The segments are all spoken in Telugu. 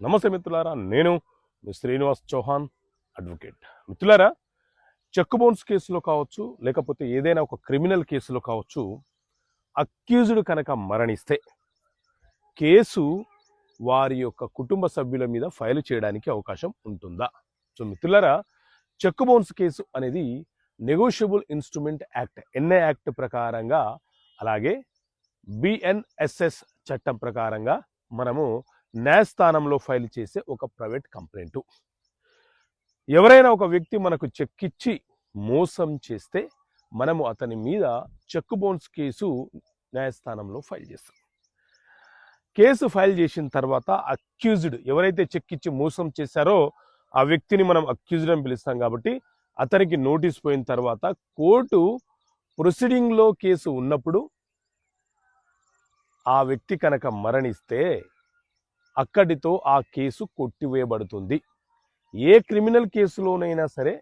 నమస్తే మిత్రులారా, నేను మీ శ్రీనివాస్ చౌహాన్ అడ్వకేట్. మిత్రులారా, చెక్ బౌన్స్ కేసులో కావచ్చు, లేకపోతే ఏదైనా ఒక క్రిమినల్ కేసులో కావచ్చు, అక్యూజ్డ్ కనుక మరణిస్తే కేసు వారి యొక్క కుటుంబ సభ్యుల మీద ఫైల్ చేయడానికి అవకాశం ఉంటుందా? సో మిత్రులారా, చెక్ బౌన్స్ కేసు అనేది నెగోషియబుల్ ఇన్స్ట్రుమెంట్ యాక్ట్ ఎన్ఏ యాక్ట్ ప్రకారంగా, అలాగే బిఎన్ఎస్ఎస్ చట్టం ప్రకారంగా మనము న్యాయస్థానంలో ఫైల్ చేసే ఒక ప్రైవేట్ కంప్లైంట్. ఎవరైనా ఒక వ్యక్తి మనకు చెక్ ఇచ్చి మోసం చేస్తే మనము అతని మీద చెక్ బౌన్స్ కేసు న్యాయస్థానంలో ఫైల్ చేస్తాం. కేసు ఫైల్ చేసిన తర్వాత అక్యూజ్డ్, ఎవరైతే చెక్ ఇచ్చి మోసం చేశారో ఆ వ్యక్తిని మనం అక్యూజ్డ్ అని పిలుస్తాం. కాబట్టి అతనికి నోటీస్ పోయిన తర్వాత కోర్టు ప్రొసీడింగ్లో కేసు ఉన్నప్పుడు ఆ వ్యక్తి కనుక మరణిస్తే అక్కడితో ఆ కేసు కొట్టివేయబడుతుంది. ఏ క్రిమినల్ కేసులోనైనా సరే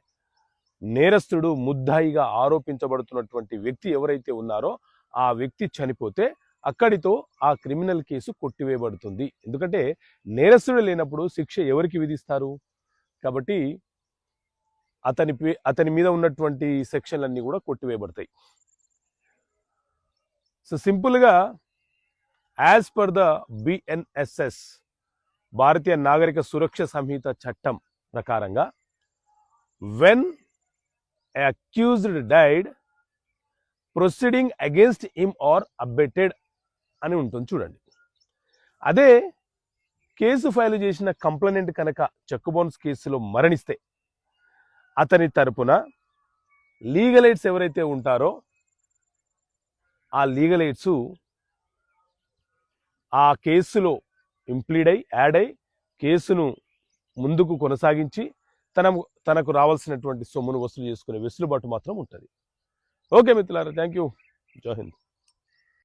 నేరస్తుడు, ముద్దాయిగా ఆరోపించబడుతున్నటువంటి వ్యక్తి ఎవరైతే ఉన్నారో ఆ వ్యక్తి చనిపోతే అక్కడితో ఆ క్రిమినల్ కేసు కొట్టివేయబడుతుంది. ఎందుకంటే నేరస్తుడు లేనప్పుడు శిక్ష ఎవరికి విధిస్తారు? కాబట్టి అతని మీద ఉన్నటువంటి సెక్షన్లన్నీ కూడా కొట్టివేయబడతాయి. సో సింపుల్గా as per the BNSS, Bharatiya Nagarik సురక్ష సంహిత చట్టం ప్రకారంగా, when accused died proceeding against him or abetted అని ఉంటుంది చూడండి. అదే కేసు ఫైల్ చేసిన కంప్లైనెంట్ కనుక చెక్ బౌన్స్ కేసులో మరణిస్తే అతని తరపున లీగల్ ఎయిడ్స్ ఎవరైతే ఉంటారో ఆ లీగల్ ఎయిడ్స్ ఆ కేసులో ఇంప్లీడ్ అయి యాడ్ అయి కేసును ముందుకు కొనసాగించి తనకు రావాల్సినటువంటి సొమ్మును వసూలు చేసుకునే వెసులుబాటు మాత్రం ఉంటుంది. ఓకే మిత్రులారా, థ్యాంక్ యూ. జై హింద్.